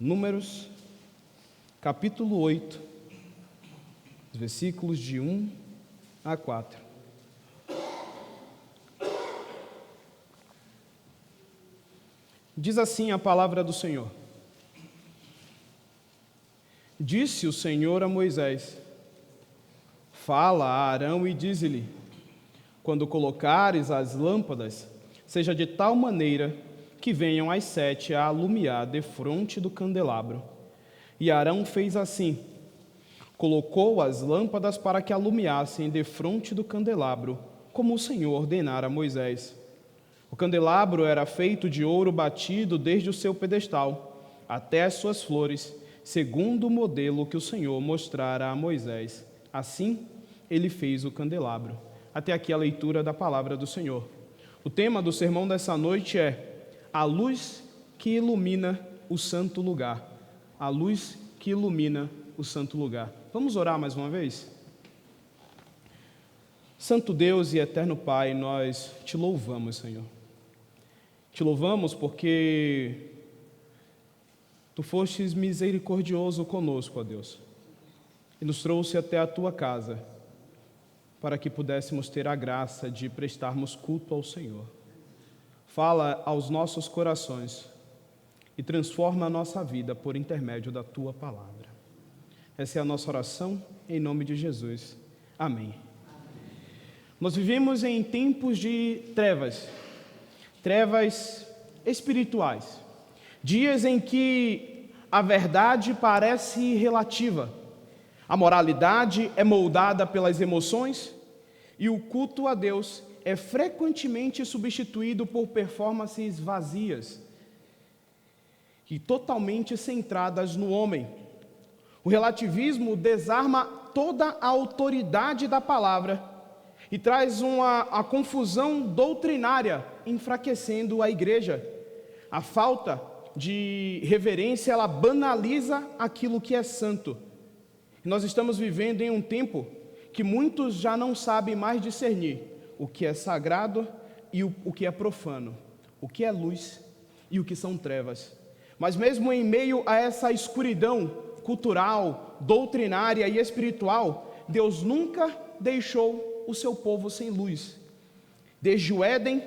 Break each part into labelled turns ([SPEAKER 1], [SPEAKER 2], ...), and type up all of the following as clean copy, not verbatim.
[SPEAKER 1] Números, capítulo 8, versículos de 1 a 4. Diz assim a palavra do Senhor. Disse o Senhor a Moisés: Fala a Arão e dize-lhe: Quando colocares as lâmpadas, seja de tal maneira que venham as 7 a alumiar defronte do candelabro. E Arão fez assim: colocou as lâmpadas para que alumiassem defronte do candelabro, como o Senhor ordenara a Moisés. O candelabro era feito de ouro batido desde o seu pedestal até as suas flores, segundo o modelo que o Senhor mostrara a Moisés. Assim, ele fez o candelabro. Até aqui a leitura da palavra do Senhor. O tema do sermão dessa noite é a luz que ilumina o santo lugar. A luz que ilumina o santo lugar. Vamos orar mais uma vez? Santo Deus e eterno Pai, nós te louvamos, Senhor. Te louvamos porque Tu fostes misericordioso conosco, ó Deus, e nos trouxe até a Tua casa, para que pudéssemos ter a graça de prestarmos culto ao Senhor. Fala aos nossos corações e transforma a nossa vida por intermédio da Tua palavra. Essa é a nossa oração, em nome de Jesus. Amém. Nós vivemos em tempos de trevas espirituais, dias em que a verdade parece relativa, a moralidade é moldada pelas emoções e o culto a Deus é frequentemente substituído por performances vazias e totalmente centradas no homem. O relativismo desarma toda a autoridade da palavra e traz a confusão doutrinária, enfraquecendo a igreja. A falta de reverência, ela banaliza aquilo que é santo. Nós estamos vivendo em um tempo que muitos já não sabem mais discernir o que é sagrado e o que é profano, o que é luz e o que são trevas. Mas mesmo em meio a essa escuridão cultural, doutrinária e espiritual, Deus nunca deixou o seu povo sem luz. Desde o Éden,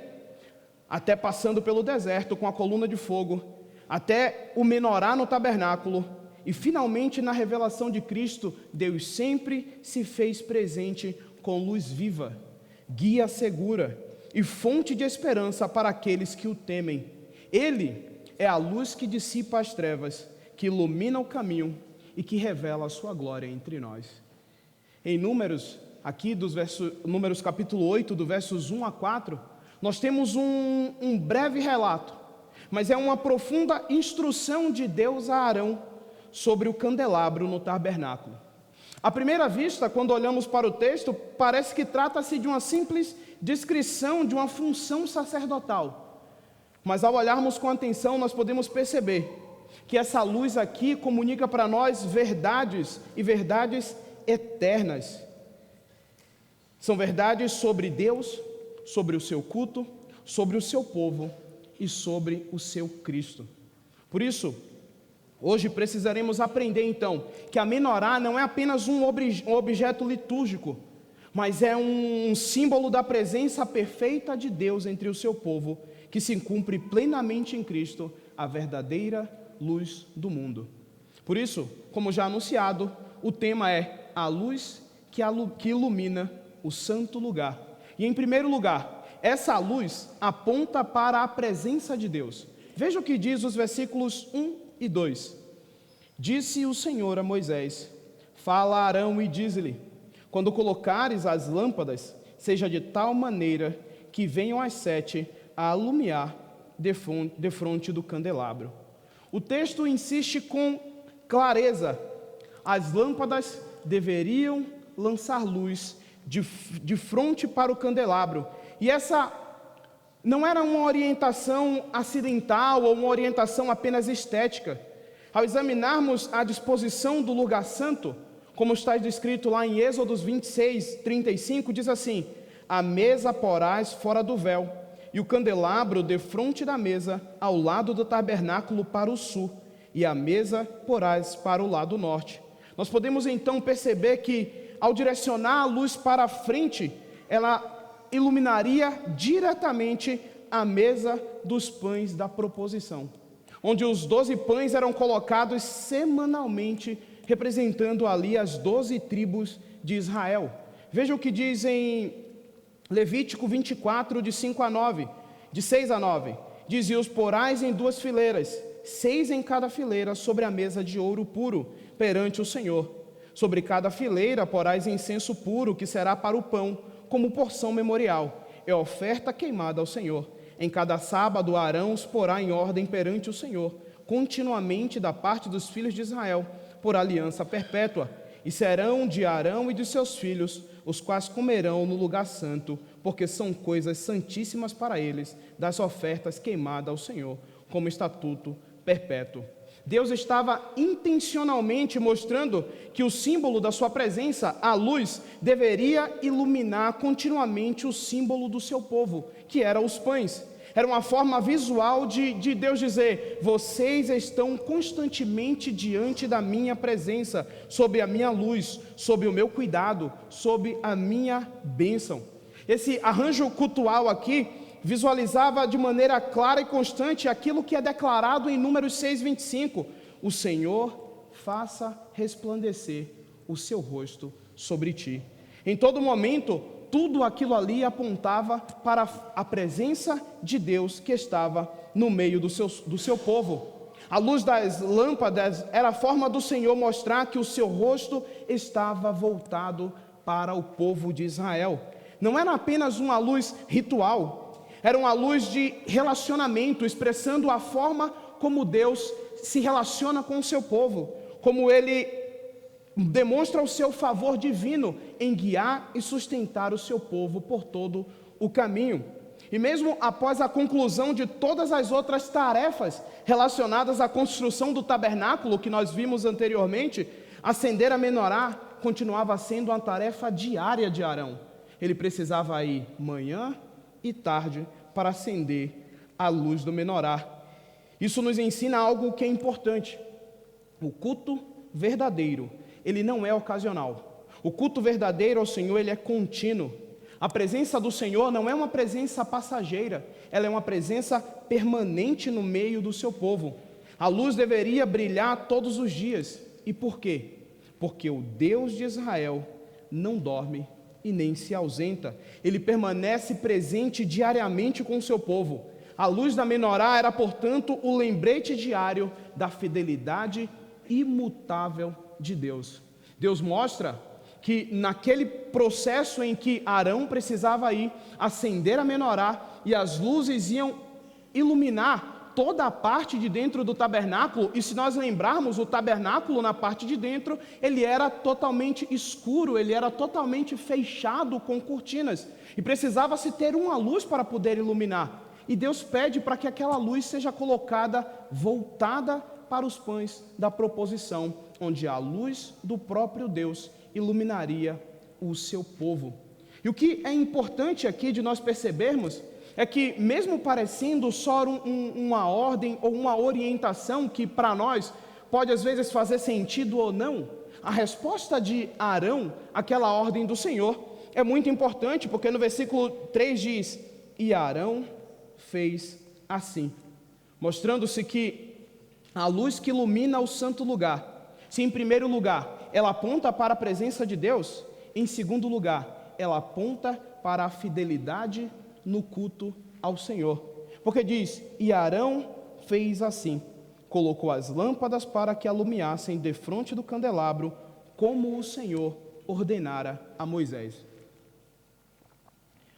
[SPEAKER 1] até passando pelo deserto com a coluna de fogo, até o menorá no tabernáculo, e finalmente na revelação de Cristo, Deus sempre se fez presente com luz viva, guia segura e fonte de esperança para aqueles que o temem. Ele é a luz que dissipa as trevas, que ilumina o caminho e que revela a sua glória entre nós. Em Números, aqui Números capítulo 8, do versos 1 a 4, nós temos um breve relato, mas é uma profunda instrução de Deus a Arão sobre o candelabro no tabernáculo. À primeira vista, quando olhamos para o texto, parece que trata-se de uma simples descrição de uma função sacerdotal. Mas ao olharmos com atenção, nós podemos perceber que essa luz aqui comunica para nós verdades e verdades eternas. São verdades sobre Deus, sobre o seu culto, sobre o seu povo e sobre o seu Cristo. Por isso, hoje precisaremos aprender então que a menorá não é apenas um objeto litúrgico, mas é um símbolo da presença perfeita de Deus entre o seu povo, que se cumpre plenamente em Cristo, a verdadeira luz do mundo. Por isso, como já anunciado, o tema é a luz que ilumina o santo lugar. E em primeiro lugar, essa luz aponta para a presença de Deus. Veja o que diz os versículos 1 e 2. Disse o Senhor a Moisés: Fala a Arão e dize-lhe: Quando colocares as lâmpadas, seja de tal maneira que venham as 7 a alumiar defronte do candelabro. O texto insiste com clareza: as lâmpadas deveriam lançar luz de frente para o candelabro. E essa não era uma orientação acidental ou uma orientação apenas estética. Ao examinarmos a disposição do lugar santo, como está descrito lá em Êxodos 26, 35, diz assim: a mesa porás fora do véu, e o candelabro defronte da mesa, ao lado do tabernáculo para o sul, e a mesa porás para o lado norte. Nós podemos então perceber que, ao direcionar a luz para a frente, ela iluminaria diretamente a mesa dos pães da proposição, onde os 12 pães eram colocados semanalmente, representando ali as 12 tribos de Israel. Veja o que diz em Levítico 24, de 6 a 9. Diz: e os porais em 2 fileiras, 6 em cada fileira, sobre a mesa de ouro puro, perante o Senhor. Sobre cada fileira porais incenso puro, que será para o pão, como porção memorial, é oferta queimada ao Senhor. Em cada sábado Arão os porá em ordem perante o Senhor, continuamente da parte dos filhos de Israel, por aliança perpétua. E serão de Arão e de seus filhos, os quais comerão no lugar santo, porque são coisas santíssimas para eles, das ofertas queimadas ao Senhor, como estatuto perpétuo. Deus estava intencionalmente mostrando que o símbolo da sua presença, a luz, deveria iluminar continuamente o símbolo do seu povo, que eram os pães. Era uma forma visual de Deus dizer: vocês estão constantemente diante da minha presença, sob a minha luz, sob o meu cuidado, sob a minha bênção. Esse arranjo cultual aqui visualizava de maneira clara e constante aquilo que é declarado em Números 6:25: o Senhor faça resplandecer o seu rosto sobre ti. Em todo momento, tudo aquilo ali apontava para a presença de Deus que estava no meio do seu povo. A luz das lâmpadas era a forma do Senhor mostrar que o seu rosto estava voltado para o povo de Israel. Não era apenas uma luz ritual, era uma luz de relacionamento, expressando a forma como Deus se relaciona com o seu povo, como Ele demonstra o seu favor divino em guiar e sustentar o seu povo por todo o caminho. E mesmo após a conclusão de todas as outras tarefas relacionadas à construção do tabernáculo, que nós vimos anteriormente, acender a menorá continuava sendo uma tarefa diária de Arão. Ele precisava ir manhã e tarde para acender a luz do menorá. Isso nos ensina algo que é importante: o culto verdadeiro, ele não é ocasional. O culto verdadeiro ao Senhor, ele é contínuo. A presença do Senhor não é uma presença passageira, ela é uma presença permanente no meio do seu povo. A luz deveria brilhar todos os dias. E por quê? Porque o Deus de Israel não dorme e nem se ausenta. Ele permanece presente diariamente com o seu povo. A luz da menorá era, portanto, o lembrete diário da fidelidade imutável de Deus. Deus mostra que naquele processo em que Arão precisava ir acender a menorá e as luzes iam iluminar toda a parte de dentro do tabernáculo, e se nós lembrarmos, o tabernáculo na parte de dentro, ele era totalmente escuro, ele era totalmente fechado com cortinas, e precisava-se ter uma luz para poder iluminar. E Deus pede para que aquela luz seja colocada, voltada para os pães da proposição, onde a luz do próprio Deus iluminaria o seu povo. E o que é importante aqui de nós percebermos é que, mesmo parecendo só uma ordem ou uma orientação que para nós pode às vezes fazer sentido ou não, a resposta de Arão àquela ordem do Senhor é muito importante, porque no versículo 3 diz: e Arão fez assim, mostrando-se que a luz que ilumina o santo lugar, se em primeiro lugar ela aponta para a presença de Deus, em segundo lugar ela aponta para a fidelidade no culto ao Senhor. Porque diz: e Arão fez assim, colocou as lâmpadas para que alumiassem defronte do candelabro, como o Senhor ordenara a Moisés.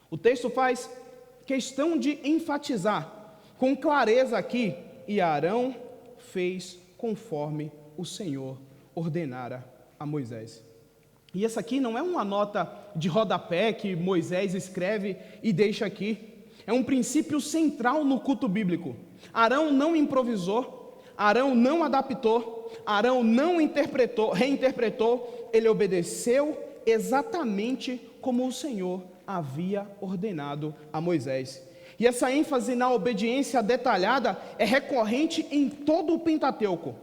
[SPEAKER 1] O texto faz questão de enfatizar com clareza aqui: e Arão fez conforme o Senhor ordenara a Moisés. E essa aqui não é uma nota de rodapé que Moisés escreve e deixa aqui. É um princípio central no culto bíblico. Arão não improvisou, Arão não adaptou, Arão não reinterpretou, ele obedeceu exatamente como o Senhor havia ordenado a Moisés. E essa ênfase na obediência detalhada é recorrente em todo o Pentateuco.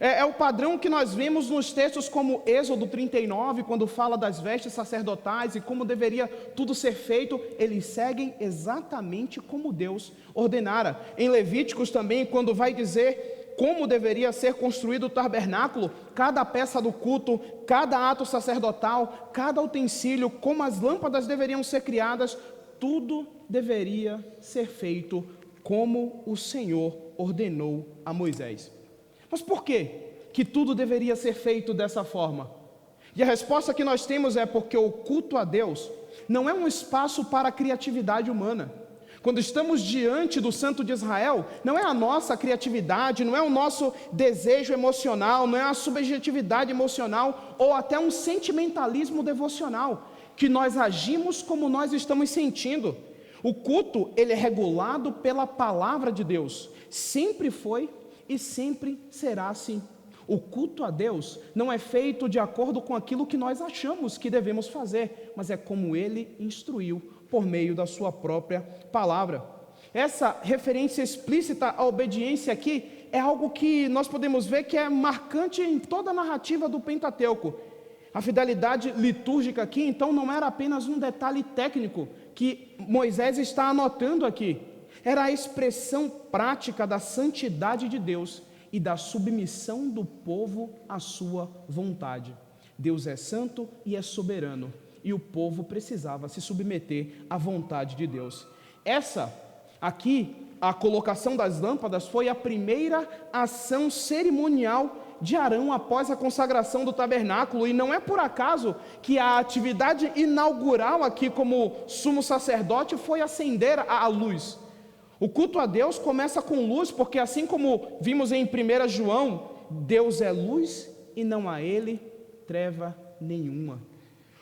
[SPEAKER 1] É o padrão que nós vemos nos textos como Êxodo 39, quando fala das vestes sacerdotais e como deveria tudo ser feito. Eles seguem exatamente como Deus ordenara. Em Levíticos também, quando vai dizer como deveria ser construído o tabernáculo, cada peça do culto, cada ato sacerdotal, cada utensílio, como as lâmpadas deveriam ser criadas, tudo deveria ser feito como o Senhor ordenou a Moisés. Mas por quê que tudo deveria ser feito dessa forma? E a resposta que nós temos é porque o culto a Deus não é um espaço para a criatividade humana. Quando estamos diante do Santo de Israel, não é a nossa criatividade, não é o nosso desejo emocional, não é a subjetividade emocional ou até um sentimentalismo devocional, que nós agimos como nós estamos sentindo. O culto, ele é regulado pela palavra de Deus, sempre foi e sempre será assim. O culto a Deus não é feito de acordo com aquilo que nós achamos que devemos fazer, mas é como Ele instruiu por meio da sua própria palavra. Essa referência explícita à obediência aqui é algo que nós podemos ver que é marcante em toda a narrativa do Pentateuco. A fidelidade litúrgica aqui, então, não era apenas um detalhe técnico que Moisés está anotando aqui. Era a expressão prática da santidade de Deus e da submissão do povo à sua vontade. Deus é santo e é soberano, e o povo precisava se submeter à vontade de Deus. Essa aqui, a colocação das lâmpadas, foi a primeira ação cerimonial de Arão após a consagração do tabernáculo, e não é por acaso que a atividade inaugural aqui como sumo sacerdote foi acender a luz. O culto a Deus começa com luz, porque assim como vimos em 1 João, Deus é luz e não há Ele treva nenhuma.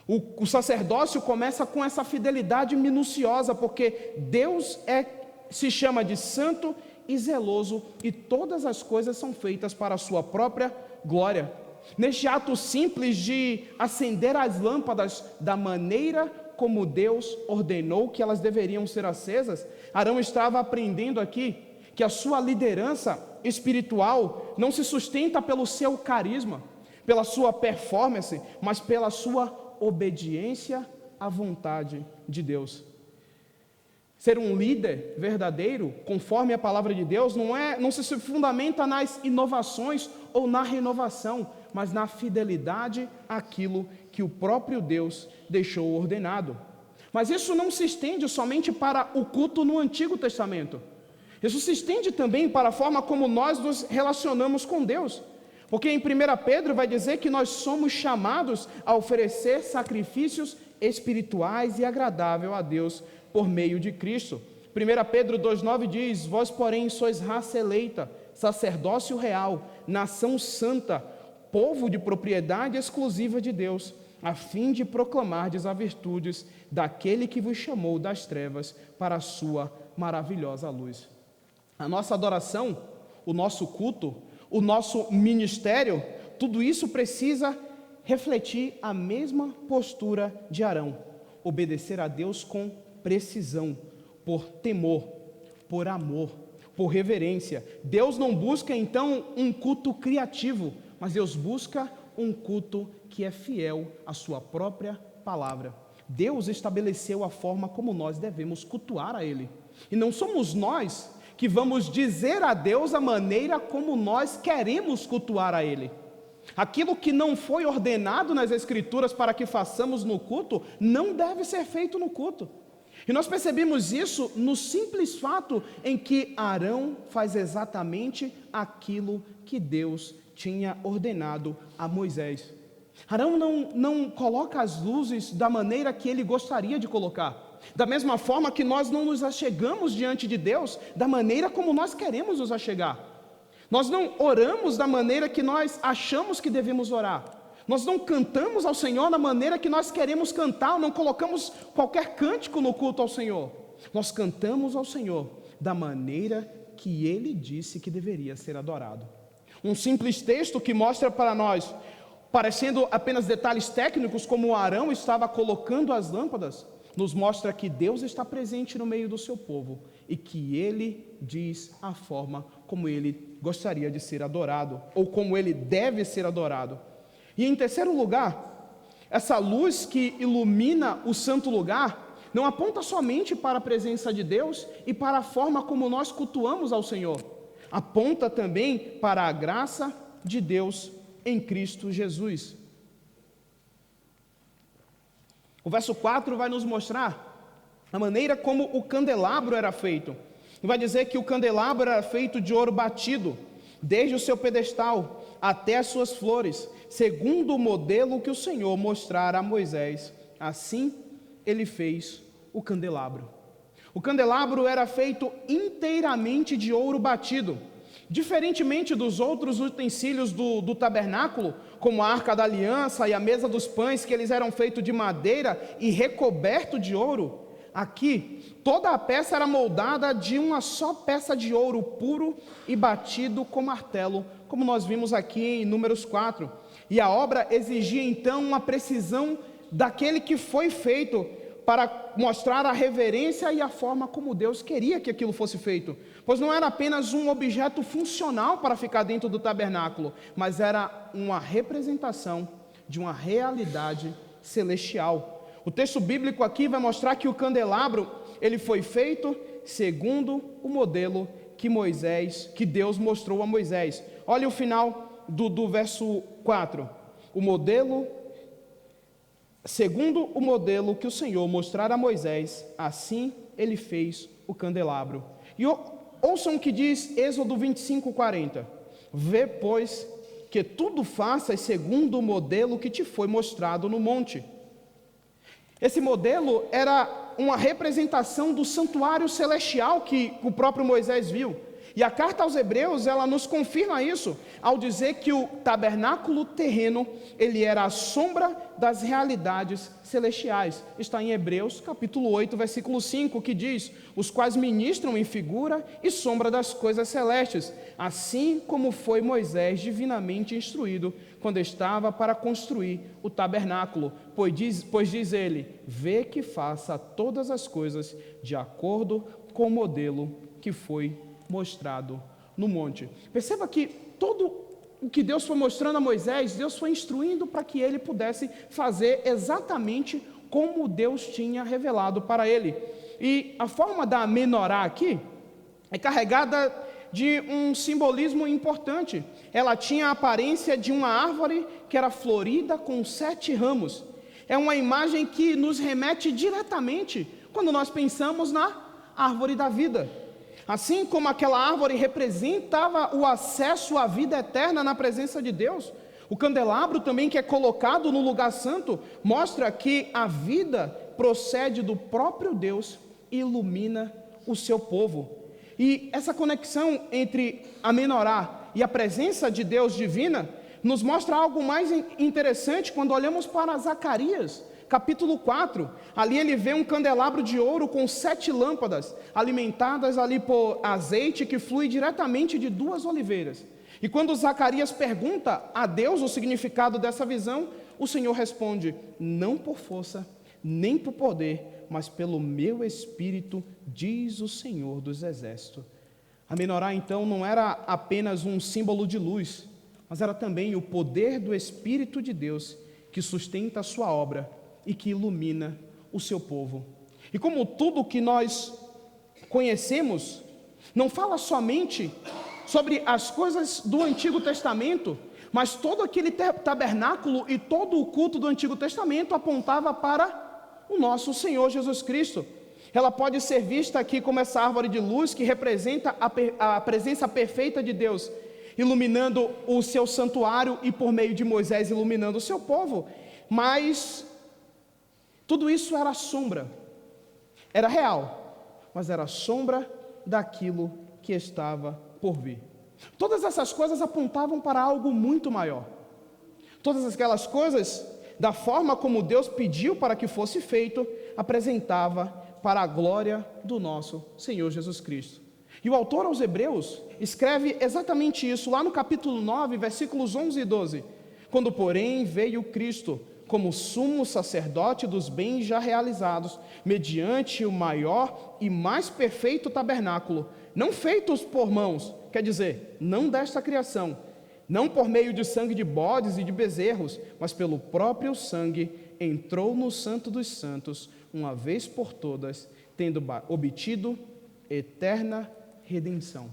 [SPEAKER 1] O sacerdócio começa com essa fidelidade minuciosa, porque Deus se chama de santo e zeloso, e todas as coisas são feitas para a sua própria glória. Neste ato simples de acender as lâmpadas da maneira como Deus ordenou que elas deveriam ser acesas, Arão estava aprendendo aqui que a sua liderança espiritual não se sustenta pelo seu carisma, pela sua performance, mas pela sua obediência à vontade de Deus. Ser um líder verdadeiro, conforme a palavra de Deus, não se fundamenta nas inovações ou na renovação, mas na fidelidade àquilo que o próprio Deus deixou ordenado. Mas isso não se estende somente para o culto no Antigo Testamento. Isso se estende também para a forma como nós nos relacionamos com Deus. Porque em 1 Pedro vai dizer que nós somos chamados a oferecer sacrifícios espirituais e agradáveis a Deus por meio de Cristo. 1 Pedro 2,9 diz: vós, porém, sois raça eleita, sacerdócio real, nação santa, povo de propriedade exclusiva de Deus, a fim de proclamardes as virtudes daquele que vos chamou das trevas para a sua maravilhosa luz. A nossa adoração, o nosso culto, o nosso ministério, tudo isso precisa refletir a mesma postura de Arão: obedecer a Deus com precisão, por temor, por amor, por reverência. Deus não busca então um culto criativo, mas Deus busca um culto que é fiel à sua própria palavra. Deus estabeleceu a forma como nós devemos cultuar a Ele, e não somos nós que vamos dizer a Deus a maneira como nós queremos cultuar a Ele. Aquilo que não foi ordenado nas Escrituras para que façamos no culto, não deve ser feito no culto. E nós percebemos isso no simples fato em que Arão faz exatamente aquilo que Deus tinha ordenado a Moisés. Arão não coloca as luzes da maneira que ele gostaria de colocar. Da mesma forma que nós não nos achegamos diante de Deus da maneira como nós queremos nos achegar. Nós não oramos da maneira que nós achamos que devemos orar. Nós não cantamos ao Senhor da maneira que nós queremos cantar, não colocamos qualquer cântico no culto ao Senhor. Nós cantamos ao Senhor da maneira que Ele disse que deveria ser adorado. Um simples texto que mostra para nós, parecendo apenas detalhes técnicos, como Arão estava colocando as lâmpadas. nos mostra que Deus está presente no meio do seu povo e que Ele diz a forma como Ele gostaria de ser adorado, ou como Ele deve ser adorado. E em terceiro lugar, essa luz que ilumina o santo lugar não aponta somente para a presença de Deus e para a forma como nós cultuamos ao Senhor, aponta também para a graça de Deus em Cristo Jesus. O verso 4 vai nos mostrar a maneira como o candelabro era feito. Vai dizer que o candelabro era feito de ouro batido, desde o seu pedestal até as suas flores, segundo o modelo que o Senhor mostrara a Moisés. Assim ele fez o candelabro. O candelabro era feito inteiramente de ouro batido. Diferentemente dos outros utensílios do tabernáculo, como a arca da aliança e a mesa dos pães, que eles eram feitos de madeira e recoberto de ouro, aqui toda a peça era moldada de uma só peça de ouro puro e batido com martelo, como nós vimos aqui em Números 4. E a obra exigia então uma precisão daquele que foi feito, para mostrar a reverência e a forma como Deus queria que aquilo fosse feito. Pois não era apenas um objeto funcional para ficar dentro do tabernáculo, mas era uma representação de uma realidade celestial. O texto bíblico aqui vai mostrar que o candelabro, ele foi feito segundo o modelo que Deus mostrou a Moisés. Olha o final do verso 4. O modelo, segundo o modelo que o Senhor mostrara a Moisés, assim ele fez o candelabro. E ouçam o que diz Êxodo 25:40. Vê, pois, que tudo faças segundo o modelo que te foi mostrado no monte. Esse modelo era uma representação do santuário celestial que o próprio Moisés viu. E a carta aos Hebreus, ela nos confirma isso, ao dizer que o tabernáculo terreno, ele era a sombra das realidades celestiais. Está em Hebreus, capítulo 8, versículo 5, que diz: os quais ministram em figura e sombra das coisas celestes, assim como foi Moisés divinamente instruído, quando estava para construir o tabernáculo. Pois diz ele, vê que faça todas as coisas de acordo com o modelo que foi mostrado no monte. Perceba que todo o que Deus foi mostrando a Moisés, Deus foi instruindo para que ele pudesse fazer exatamente como Deus tinha revelado para ele. E a forma da menorá aqui é carregada de um simbolismo importante. Ela tinha a aparência de uma árvore que era florida com 7 ramos. É uma imagem que nos remete diretamente quando nós pensamos na árvore da vida. Assim como aquela árvore representava o acesso à vida eterna na presença de Deus, o candelabro também, que é colocado no lugar santo, mostra que a vida procede do próprio Deus e ilumina o seu povo. E essa conexão entre a menorá e a presença de Deus divina nos mostra algo mais interessante quando olhamos para Zacarias, capítulo 4, ali ele vê um candelabro de ouro com 7 lâmpadas, alimentadas ali por azeite que flui diretamente de 2 oliveiras. E quando Zacarias pergunta a Deus o significado dessa visão, o Senhor responde, não por força, nem por poder, mas pelo meu Espírito, diz o Senhor dos Exércitos. A menorá então não era apenas um símbolo de luz, mas era também o poder do Espírito de Deus que sustenta a sua obra e que ilumina o seu povo. E como tudo que nós conhecemos, não fala somente sobre as coisas do Antigo Testamento, mas todo aquele tabernáculo e todo o culto do Antigo Testamento apontava para o nosso Senhor Jesus Cristo. Ela pode ser vista aqui como essa árvore de luz que representa a presença perfeita de Deus, iluminando o seu santuário e por meio de Moisés iluminando o seu povo. Mas tudo isso era sombra, era real, mas era sombra daquilo que estava por vir. Todas essas coisas apontavam para algo muito maior. Todas aquelas coisas, da forma como Deus pediu para que fosse feito, apresentava para a glória do nosso Senhor Jesus Cristo. E o autor aos Hebreus escreve exatamente isso, lá no capítulo 9, versículos 11 e 12. Quando, porém, veio Cristo, como sumo sacerdote dos bens já realizados, mediante o maior e mais perfeito tabernáculo, não feitos por mãos, quer dizer, não desta criação, não por meio de sangue de bodes e de bezerros, mas pelo próprio sangue, entrou no Santo dos Santos, uma vez por todas, tendo obtido eterna redenção.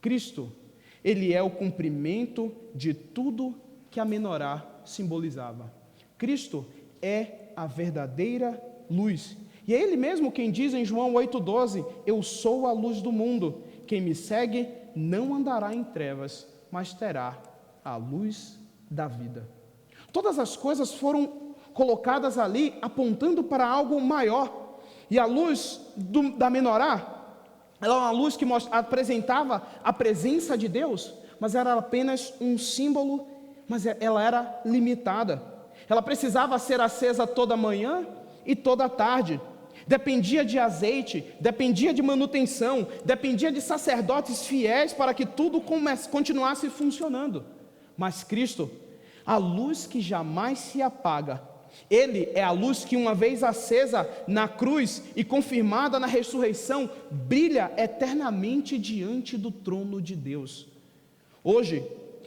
[SPEAKER 1] Cristo, ele é o cumprimento de tudo que a menorá simbolizava. Cristo é a verdadeira luz. E é ele mesmo quem diz em João 8,12: eu sou a luz do mundo, quem me segue não andará em trevas, mas terá a luz da vida. Todas as coisas foram colocadas ali apontando para algo maior. E a luz da menorá, ela é uma luz que apresentava a presença de Deus, mas era apenas um símbolo, mas ela era limitada. Ela precisava ser acesa toda manhã e toda tarde. Dependia de azeite, dependia de manutenção, dependia de sacerdotes fiéis para que tudo continuasse funcionando. Mas Cristo, a luz que jamais se apaga, ele é a luz que, uma vez acesa na cruz e confirmada na ressurreição, brilha eternamente diante do trono de Deus. Hoje,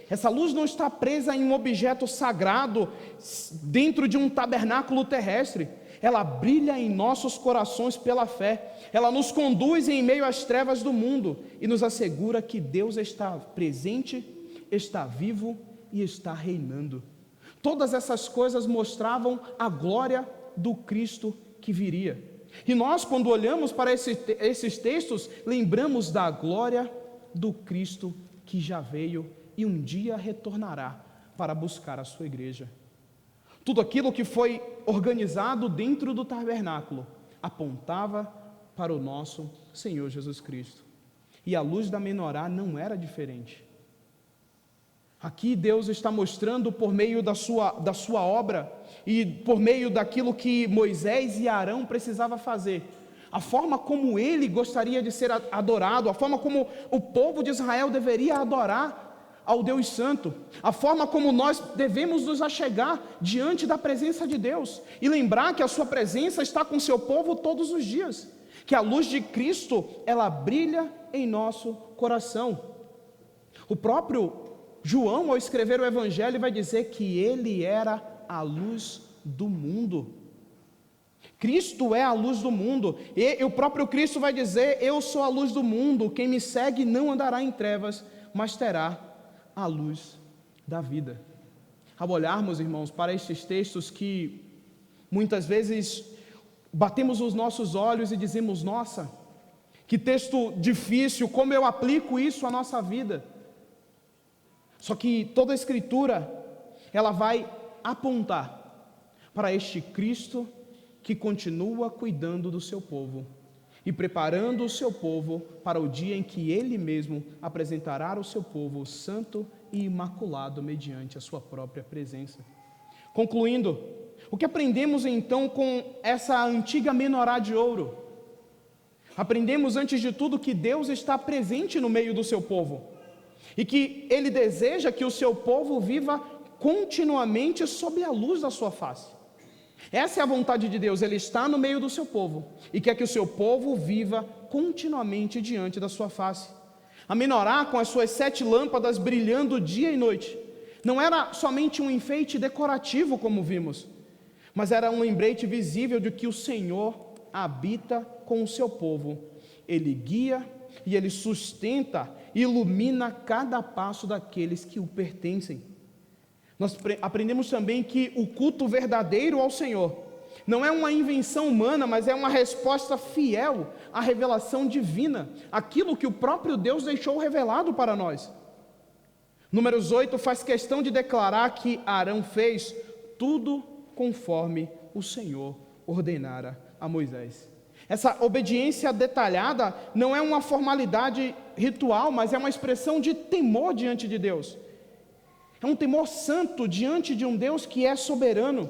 [SPEAKER 1] essa luz não está presa em um objeto sagrado dentro de um tabernáculo terrestre. Ela brilha em nossos corações pela fé. Ela nos conduz em meio às trevas do mundo e nos assegura que Deus está presente, está vivo e está reinando. Todas essas coisas mostravam a glória do Cristo que viria. E nós, quando olhamos para esses textos, lembramos da glória do Cristo que já veio e um dia retornará para buscar a sua igreja. Tudo aquilo que foi organizado dentro do tabernáculo apontava para o nosso Senhor Jesus Cristo. E a luz da menorá não era diferente. Aqui Deus está mostrando por meio da sua obra e por meio daquilo que Moisés e Arão precisavam fazer, a forma como ele gostaria de ser adorado, a forma como o povo de Israel deveria adorar ao Deus Santo, a forma como nós devemos nos achegar diante da presença de Deus e lembrar que a sua presença está com o seu povo todos os dias, que a luz de Cristo, ela brilha em nosso coração. O próprio João, ao escrever o Evangelho, vai dizer que ele era a luz do mundo. Cristo é a luz do mundo, e o próprio Cristo vai dizer: eu sou a luz do mundo, quem me segue não andará em trevas, mas terá a luz da vida. Ao olharmos, irmãos, para estes textos que muitas vezes batemos os nossos olhos e dizemos: nossa, que texto difícil, como eu aplico isso à nossa vida? Só que toda a Escritura, ela vai apontar para este Cristo que continua cuidando do seu povo e preparando o seu povo para o dia em que Ele mesmo apresentará o seu povo santo e imaculado mediante a sua própria presença. Concluindo, o que aprendemos então com essa antiga menorá de ouro? Aprendemos antes de tudo que Deus está presente no meio do seu povo e que Ele deseja que o seu povo viva continuamente sob a luz da sua face. Essa é a vontade de Deus, Ele está no meio do seu povo e quer que o seu povo viva continuamente diante da sua face. A menorá, com as suas 7 lâmpadas brilhando dia e noite, não era somente um enfeite decorativo como vimos, mas era um lembrete visível de que o Senhor habita com o seu povo. Ele guia e Ele sustenta e ilumina cada passo daqueles que o pertencem. Nós aprendemos também que o culto verdadeiro ao Senhor não é uma invenção humana, mas é uma resposta fiel à revelação divina, aquilo que o próprio Deus deixou revelado para nós. Números 8 faz questão de declarar que Arão fez tudo conforme o Senhor ordenara a Moisés. Essa obediência detalhada não é uma formalidade ritual, mas é uma expressão de temor diante de Deus. É um temor santo diante de um Deus que é soberano.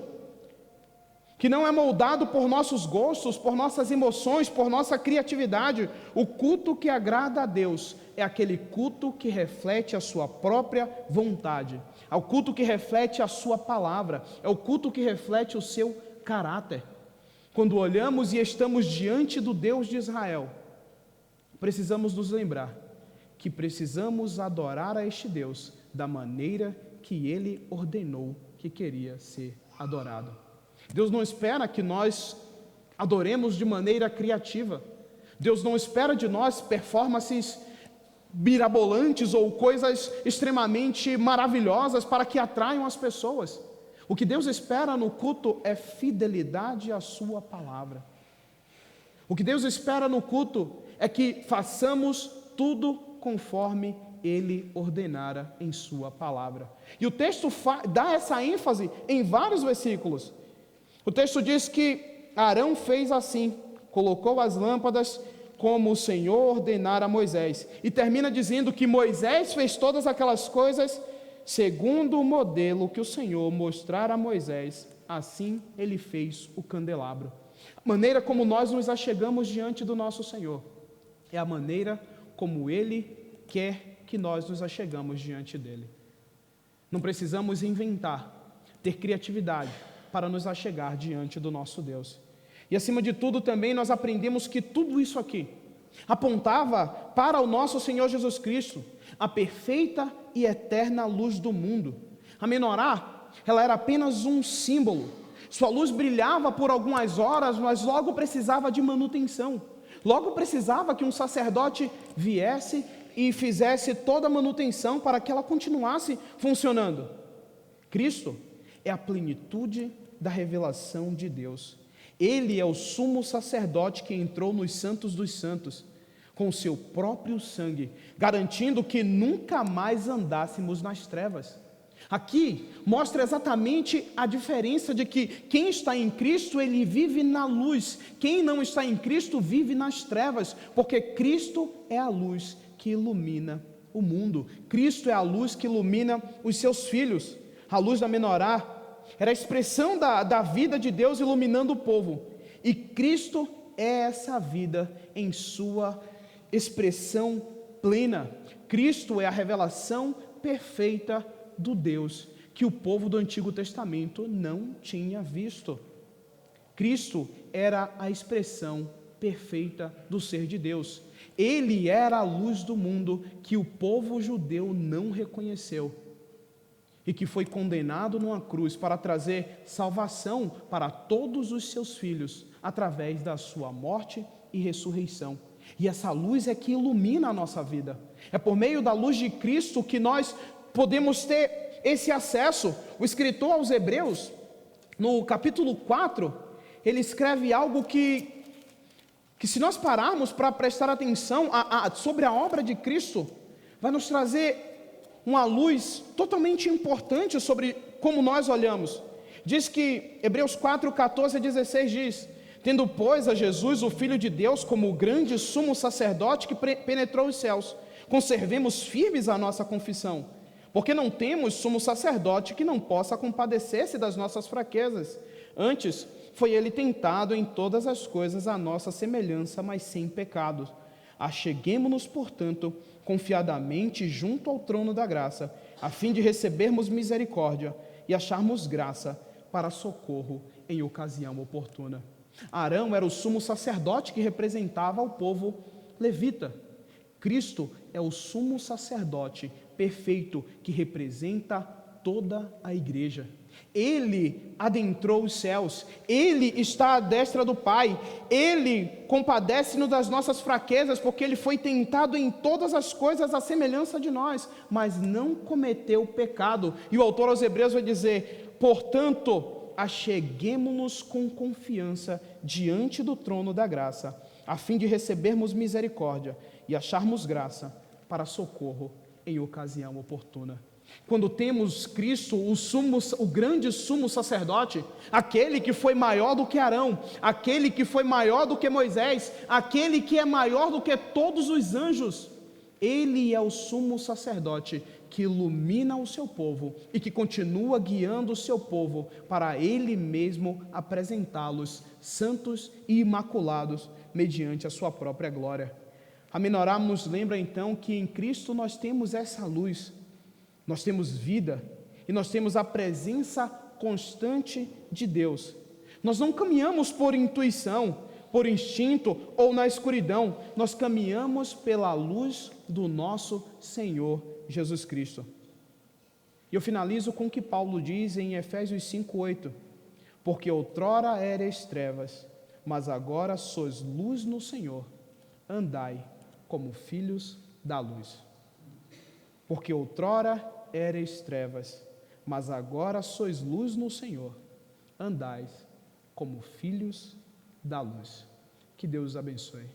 [SPEAKER 1] que não é moldado por nossos gostos, por nossas emoções, por nossa criatividade. O culto que agrada a Deus é aquele culto que reflete a sua própria vontade, é o culto que reflete a sua palavra, é o culto que reflete o seu caráter. Quando olhamos e estamos diante do Deus de Israel, precisamos nos lembrar que precisamos adorar a este Deus da maneira que Ele ordenou que queria ser adorado. Deus não espera que nós adoremos de maneira criativa. Deus não espera de nós performances mirabolantes ou coisas extremamente maravilhosas para que atraiam as pessoas. O que Deus espera no culto é fidelidade à sua palavra. O que Deus espera no culto é que façamos tudo conforme Ele ordenara em sua palavra. E o texto dá essa ênfase em vários versículos. O texto diz que Arão fez assim, colocou as lâmpadas como o Senhor ordenara a Moisés. E termina dizendo que Moisés fez todas aquelas coisas segundo o modelo que o Senhor mostrara a Moisés. Assim ele fez o candelabro. A maneira como nós nos achegamos diante do nosso Senhor é a maneira como Ele quer que nós nos achegamos diante dEle. Não precisamos inventar, ter criatividade para nos achegar diante do nosso Deus. E acima de tudo também nós aprendemos que tudo isso aqui apontava para o nosso Senhor Jesus Cristo, a perfeita e eterna luz do mundo. A menorá, ela era apenas um símbolo. Sua luz brilhava por algumas horas, mas logo precisava de manutenção. Logo precisava que um sacerdote viesse e fizesse toda a manutenção para que ela continuasse funcionando. Cristo é a plenitude da revelação de Deus. Ele é o sumo sacerdote que entrou nos santos dos santos, com o seu próprio sangue, garantindo que nunca mais andássemos nas trevas. Aqui mostra exatamente a diferença de que quem está em Cristo, ele vive na luz. Quem não está em Cristo, vive nas trevas, porque Cristo é a luz que ilumina o mundo. Cristo é a luz que ilumina os seus filhos. A luz da menorá era a expressão da vida de Deus iluminando o povo. E Cristo é essa vida em sua expressão plena. Cristo é a revelação perfeita do Deus que o povo do Antigo Testamento não tinha visto. Cristo era a expressão perfeita do ser de Deus. Ele era a luz do mundo que o povo judeu não reconheceu e que foi condenado numa cruz para trazer salvação para todos os seus filhos através da sua morte e ressurreição. E essa luz é que ilumina a nossa vida. É por meio da luz de Cristo que nós podemos ter esse acesso. O escritor aos Hebreus, no capítulo 4, ele escreve algo que se nós pararmos para prestar atenção sobre a obra de Cristo, vai nos trazer uma luz totalmente importante sobre como nós olhamos. Diz que, Hebreus 4, 14 a 16 diz: tendo, pois, a Jesus, o Filho de Deus, como o grande sumo sacerdote que penetrou os céus, conservemos firmes a nossa confissão, porque não temos sumo sacerdote que não possa compadecer-se das nossas fraquezas. Antes, foi ele tentado em todas as coisas à nossa semelhança, mas sem pecado. Acheguemo-nos, portanto, confiadamente junto ao trono da graça, a fim de recebermos misericórdia e acharmos graça para socorro em ocasião oportuna. Arão era o sumo sacerdote que representava o povo levita. Cristo é o sumo sacerdote perfeito que representa toda a igreja. Ele adentrou os céus, Ele está à destra do Pai, Ele compadece-nos das nossas fraquezas, porque Ele foi tentado em todas as coisas à semelhança de nós, mas não cometeu pecado. E o autor aos Hebreus vai dizer: portanto, acheguemo-nos com confiança diante do trono da graça, a fim de recebermos misericórdia e acharmos graça para socorro em ocasião oportuna. Quando temos Cristo, o grande sumo sacerdote, aquele que foi maior do que Arão, aquele que foi maior do que Moisés, aquele que é maior do que todos os anjos, Ele é o sumo sacerdote que ilumina o seu povo e que continua guiando o seu povo para Ele mesmo apresentá-los santos e imaculados mediante a sua própria glória. A menorá nos lembra então que em Cristo nós temos essa luz, nós temos vida e nós temos a presença constante de Deus. Nós não caminhamos por intuição, por instinto ou na escuridão, nós caminhamos pela luz do nosso Senhor Jesus Cristo. E eu finalizo com o que Paulo diz em Efésios 5:8: porque outrora erais trevas, mas agora sois luz no Senhor, andai como filhos da luz. Porque outrora erais trevas, mas agora sois luz no Senhor, andais como filhos da luz. Que Deus os abençoe.